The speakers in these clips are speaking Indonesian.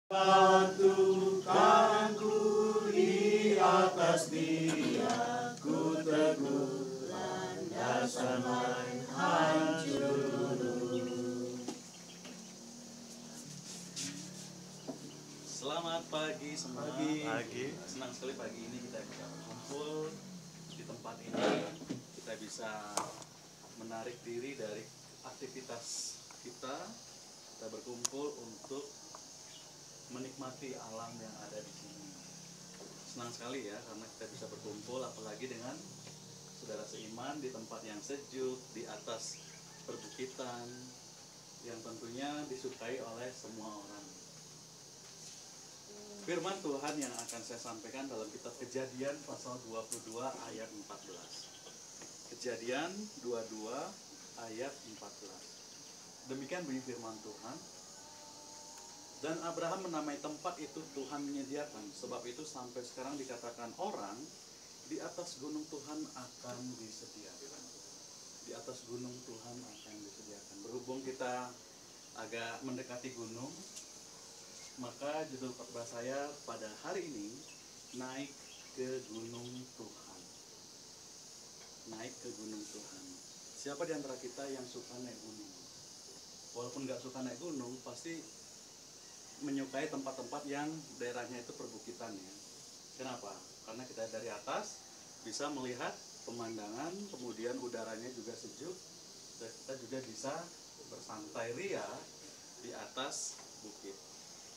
Satukanku di atas Dia, ku teguh landasan lain hancur runtuh. Selamat pagi semua. Pagi. Senang sekali pagi ini kita bisa berkumpul di tempat ini. Kita bisa menarik diri dari aktivitas kita. Kita berkumpul untuk menikmati alam yang ada di sini. Senang sekali ya karena kita bisa berkumpul apalagi dengan saudara seiman di tempat yang sejuk di atas perbukitan yang tentunya disukai oleh semua orang. Firman Tuhan yang akan saya sampaikan dalam kitab Kejadian pasal 22 ayat 14. Kejadian 22 ayat 14. Demikian bunyi firman Tuhan. Dan Abraham menamai tempat itu Tuhan menyediakan. Sebab itu sampai sekarang dikatakan orang di atas gunung Tuhan akan disediakan. Di atas gunung Tuhan akan disediakan. Berhubung kita agak mendekati gunung, maka judul khotbah saya pada hari ini naik ke gunung Tuhan. Naik ke gunung Tuhan. Siapa di antara kita yang suka naik gunung? Walaupun nggak suka naik gunung, pasti menyukai tempat-tempat yang daerahnya itu perbukitan ya. Kenapa? Karena kita dari atas bisa melihat pemandangan, kemudian udaranya juga sejuk, dan kita juga bisa bersantai ria di atas bukit.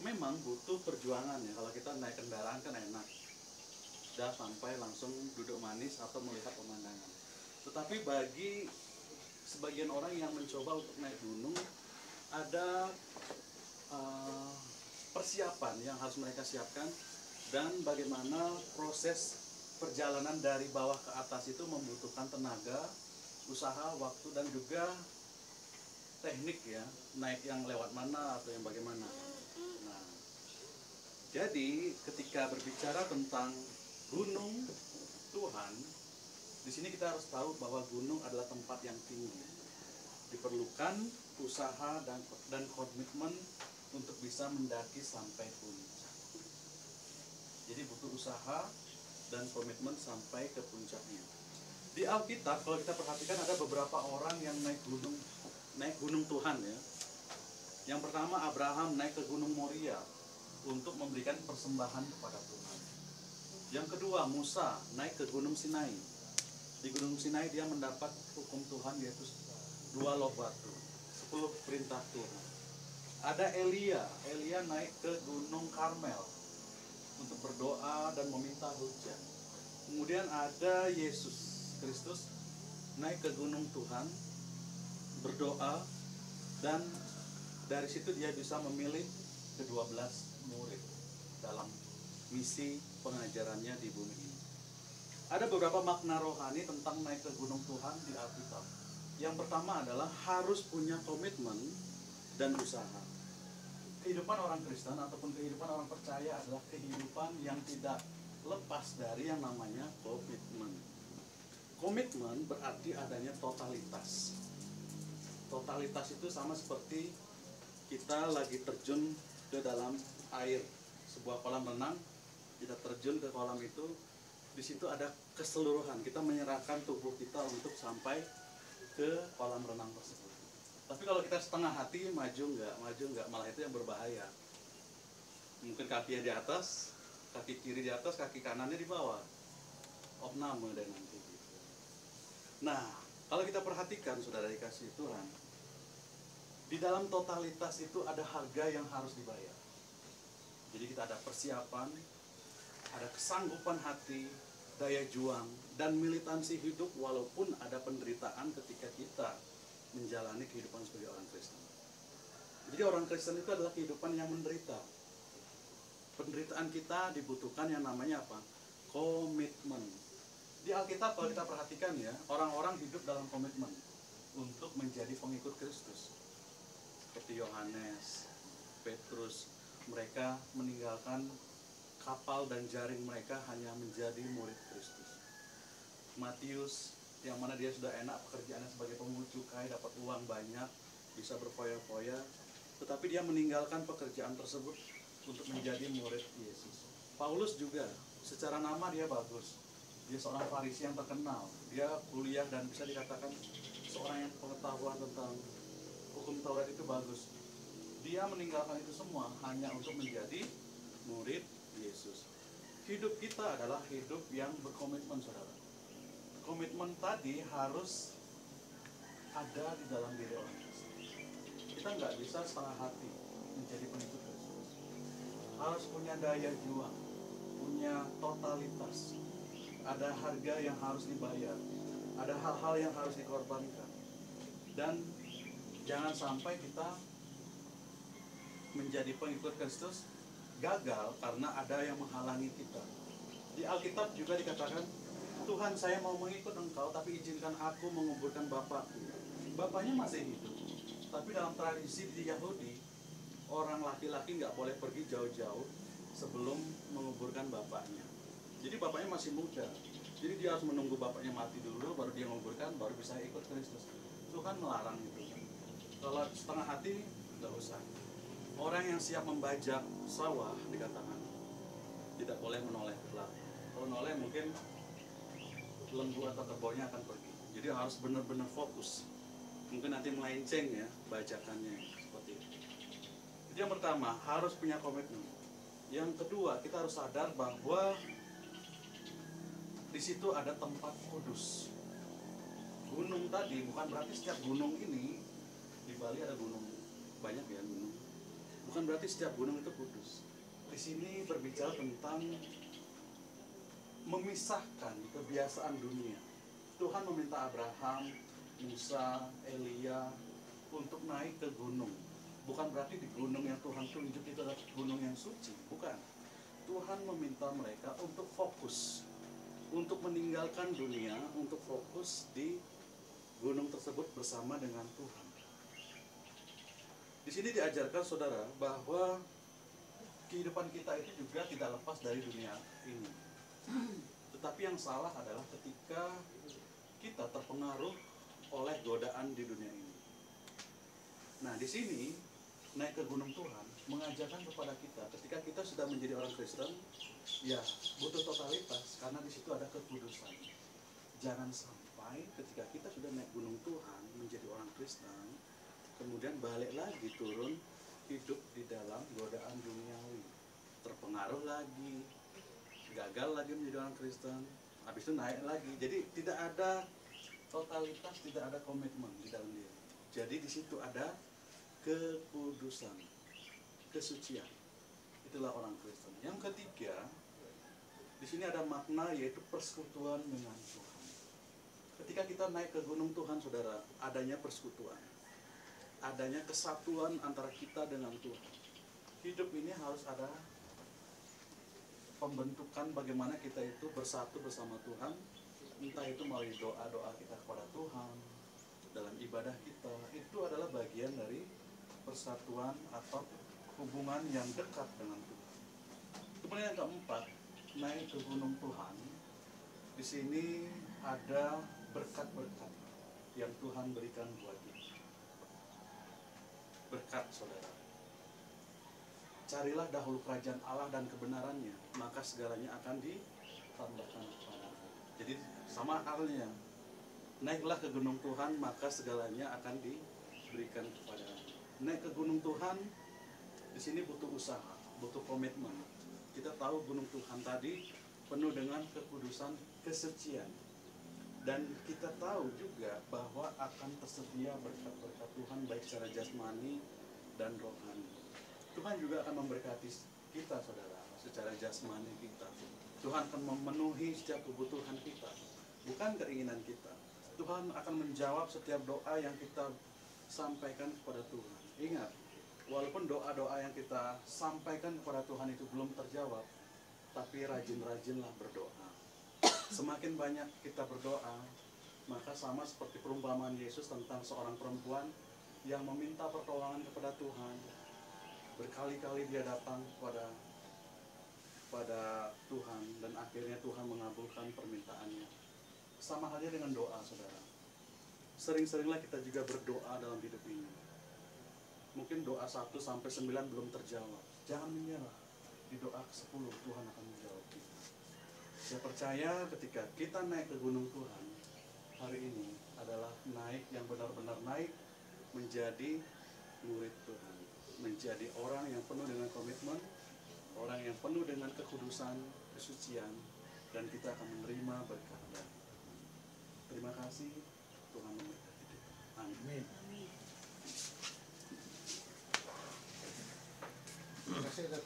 Memang butuh perjuangan ya, kalau kita naik kendaraan kan enak, sudah sampai langsung duduk manis atau melihat pemandangan. Tetapi bagi sebagian orang yang mencoba untuk naik gunung, ada persiapan yang harus mereka siapkan, dan bagaimana proses perjalanan dari bawah ke atas itu membutuhkan tenaga, usaha, waktu, dan juga teknik ya, naik yang lewat mana atau yang bagaimana. Nah, jadi ketika berbicara tentang gunung Tuhan, di sini kita harus tahu bahwa gunung adalah tempat yang tinggi. Diperlukan usaha dan komitmen untuk bisa mendaki sampai puncak. Jadi butuh usaha dan komitmen sampai ke puncaknya. Di Alkitab kalau kita perhatikan ada beberapa orang yang naik gunung Tuhan ya. Yang pertama Abraham naik ke Gunung Moria untuk memberikan persembahan kepada Tuhan. Yang kedua Musa naik ke Gunung Sinai. Di Gunung Sinai dia mendapat hukum Tuhan, yaitu 2 loh batu, 10 perintah Tuhan. Ada Elia naik ke Gunung Karmel untuk berdoa dan meminta hujan. Kemudian ada Yesus Kristus naik ke Gunung Tuhan, berdoa, dan dari situ dia bisa memilih ke-12 murid dalam misi pengajarannya di bumi ini. Ada beberapa makna rohani tentang naik ke Gunung Tuhan di Alkitab. Yang pertama adalah harus punya komitmen dan usaha. Kehidupan orang Kristen ataupun kehidupan orang percaya adalah kehidupan yang tidak lepas dari yang namanya komitmen. Komitmen berarti adanya totalitas. Totalitas itu sama seperti kita lagi terjun ke dalam air, sebuah kolam renang, kita terjun ke kolam itu, di situ ada keseluruhan, kita menyerahkan tubuh kita untuk sampai ke kolam renang tersebut. Tapi kalau kita setengah hati, maju enggak, malah itu yang berbahaya. Mungkin kakinya di atas, kaki kiri di atas, kaki kanannya di bawah. Opname dan nanti gitu. Nah, kalau kita perhatikan saudara dikasih Tuhan, di dalam totalitas itu ada harga yang harus dibayar. Jadi kita ada persiapan, ada kesanggupan hati, daya juang, dan militansi hidup walaupun ada penderitaan ketika kita menjalani kehidupan sebagai orang Kristen. Jadi orang Kristen itu adalah kehidupan yang menderita. Penderitaan kita dibutuhkan yang namanya apa? Komitmen. Di Alkitab kalau kita perhatikan ya, orang-orang hidup dalam komitmen untuk menjadi pengikut Kristus. Seperti Yohanes, Petrus, mereka meninggalkan kapal dan jaring mereka hanya menjadi murid Kristus. Matius, yang mana dia sudah enak pekerjaannya sebagai pemungut cukai, dapat uang banyak, bisa berfoya-foya, tetapi dia meninggalkan pekerjaan tersebut untuk menjadi murid Yesus. Paulus juga, secara nama dia bagus. Dia seorang Farisi yang terkenal. Dia kuliah dan bisa dikatakan seorang yang pengetahuan tentang hukum Taurat itu bagus. Dia meninggalkan itu semua hanya untuk menjadi murid Yesus. Hidup kita adalah hidup yang berkomitmen, saudara. Komitmen tadi harus ada di dalam diri orang Kristen. Kita nggak bisa setengah hati menjadi pengikut Kristus. Harus punya daya juang, punya totalitas. Ada harga yang harus dibayar, ada hal-hal yang harus dikorbankan. Dan jangan sampai kita menjadi pengikut Kristus gagal karena ada yang menghalangi kita. Di Alkitab juga dikatakan, Tuhan, saya mau mengikut Engkau, tapi izinkan aku menguburkan bapakku. Bapaknya masih hidup, tapi dalam tradisi di Yahudi, orang laki-laki nggak boleh pergi jauh-jauh sebelum menguburkan bapaknya. Jadi bapaknya masih muda, jadi dia harus menunggu bapaknya mati dulu, baru dia menguburkan, baru bisa ikut Kristus. Tuhan melarang itu. Kalau setengah hati, nggak usah. Orang yang siap membajak sawah dikatakan tidak boleh menoleh ke belakang. Kalau menoleh mungkin lembu atau kerbaunya akan pergi. Jadi harus benar-benar fokus. Mungkin nanti melenceng ya bajakannya seperti itu. Jadi yang pertama harus punya komitmen. Yang kedua kita harus sadar bahwa di situ ada tempat kudus. Gunung tadi bukan berarti setiap gunung ini, di Bali ada gunung banyak ya gunung. Bukan berarti setiap gunung itu kudus. Di sini berbicara tentang memisahkan kebiasaan dunia. Tuhan meminta Abraham, Musa, Elia untuk naik ke gunung. Bukan berarti di gunung yang Tuhan tunjuk itu adalah gunung yang suci, bukan. Tuhan meminta mereka untuk fokus, untuk meninggalkan dunia, untuk fokus di gunung tersebut bersama dengan Tuhan. Di sini diajarkan saudara bahwa kehidupan kita itu juga tidak lepas dari dunia ini. Tetapi yang salah adalah ketika kita terpengaruh oleh godaan di dunia ini. Nah, di sini naik ke gunung Tuhan mengajarkan kepada kita ketika kita sudah menjadi orang Kristen, ya butuh totalitas karena di situ ada kekudusan. Jangan sampai ketika kita sudah naik gunung Tuhan menjadi orang Kristen, kemudian balik lagi turun hidup di dalam godaan duniawi, terpengaruh lagi, gagal lagi menjadi orang Kristen, habis itu naik lagi. Jadi tidak ada totalitas, tidak ada komitmen di dalam diri. Jadi di situ ada kekudusan, kesucian. Itulah orang Kristen. Yang ketiga, di sini ada makna yaitu persekutuan dengan Tuhan. Ketika kita naik ke gunung Tuhan, saudara, adanya persekutuan, adanya kesatuan antara kita dengan Tuhan. Hidup ini harus ada pembentukan bagaimana kita itu bersatu bersama Tuhan, entah itu melalui doa-doa kita kepada Tuhan, dalam ibadah kita, itu adalah bagian dari persatuan atau hubungan yang dekat dengan Tuhan. Kemudian yang keempat, naik ke gunung Tuhan. Di sini ada berkat-berkat yang Tuhan berikan buat kita. Berkat, saudara. Carilah dahulu kerajaan Allah dan kebenarannya, maka segalanya akan ditambahkan kepadamu. Jadi sama halnya, naiklah ke gunung Tuhan, maka segalanya akan diberikan kepadamu. Naik ke gunung Tuhan, di sini butuh usaha, butuh komitmen. Kita tahu gunung Tuhan tadi penuh dengan kekudusan, kesucian. Dan kita tahu juga bahwa akan tersedia berkat-berkat Tuhan baik secara jasmani dan rohani. Tuhan juga akan memberkati kita, saudara, secara jasmani kita. Tuhan akan memenuhi setiap kebutuhan kita, bukan keinginan kita. Tuhan akan menjawab setiap doa yang kita sampaikan kepada Tuhan. Ingat, walaupun doa-doa yang kita sampaikan kepada Tuhan itu belum terjawab, tapi rajin-rajinlah berdoa. Semakin banyak kita berdoa, maka sama seperti perumpamaan Yesus tentang seorang perempuan yang meminta pertolongan kepada Tuhan. Berkali-kali dia datang kepada Tuhan, dan akhirnya Tuhan mengabulkan permintaannya. Sama halnya dengan doa, saudara. Sering-seringlah kita juga berdoa dalam hidup ini. Mungkin doa 1-9 belum terjawab, Jangan menyerah. Di doa ke-10 Tuhan akan menjawab kita. Saya percaya ketika kita naik ke gunung Tuhan, hari ini adalah naik yang benar-benar naik menjadi murid Tuhan, menjadi orang yang penuh dengan komitmen, orang yang penuh dengan kekudusan, kesucian, dan kita akan menerima berkat dari Tuhan. Terima kasih, Tuhan memberkati kita. Amin. Terima kasih pada